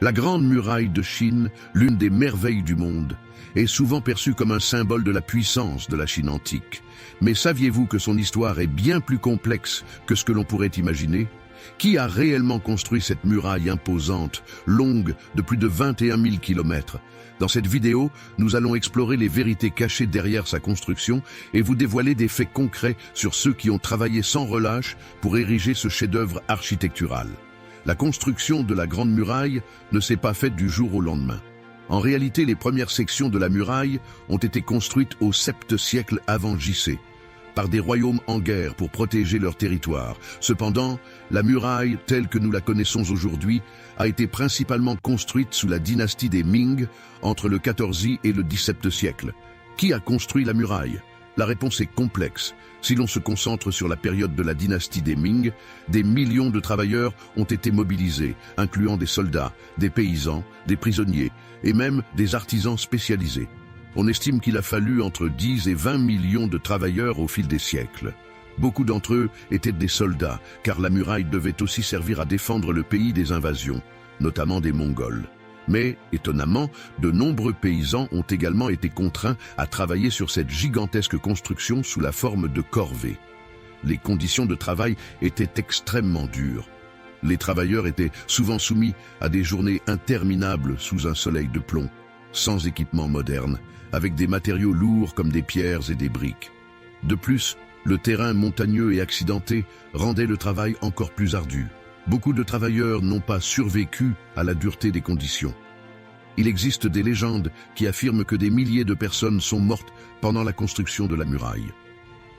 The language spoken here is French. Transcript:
La Grande Muraille de Chine, l'une des merveilles du monde, est souvent perçue comme un symbole de la puissance de la Chine antique. Mais saviez-vous que son histoire est bien plus complexe que ce que l'on pourrait imaginer? Qui a réellement construit cette muraille imposante, longue de plus de 21 000 kilomètres? Dans cette vidéo, nous allons explorer les vérités cachées derrière sa construction et vous dévoiler des faits concrets sur ceux qui ont travaillé sans relâche pour ériger ce chef-d'œuvre architectural. La construction de la Grande Muraille ne s'est pas faite du jour au lendemain. En réalité, les premières sections de la muraille ont été construites au 7e siècle avant J.C., par des royaumes en guerre pour protéger leur territoire. Cependant, la muraille, telle que nous la connaissons aujourd'hui, a été principalement construite sous la dynastie des Ming, entre le XIVe et le XVIIe siècle. Qui a construit la muraille? La réponse est complexe. Si l'on se concentre sur la période de la dynastie des Ming, des millions de travailleurs ont été mobilisés, incluant des soldats, des paysans, des prisonniers et même des artisans spécialisés. On estime qu'il a fallu entre 10 et 20 millions de travailleurs au fil des siècles. Beaucoup d'entre eux étaient des soldats, car la muraille devait aussi servir à défendre le pays des invasions, notamment des Mongols. Mais, étonnamment, de nombreux paysans ont également été contraints à travailler sur cette gigantesque construction sous la forme de corvées. Les conditions de travail étaient extrêmement dures. Les travailleurs étaient souvent soumis à des journées interminables sous un soleil de plomb, sans équipement moderne, avec des matériaux lourds comme des pierres et des briques. De plus, le terrain montagneux et accidenté rendait le travail encore plus ardu. Beaucoup de travailleurs n'ont pas survécu à la dureté des conditions. Il existe des légendes qui affirment que des milliers de personnes sont mortes pendant la construction de la muraille.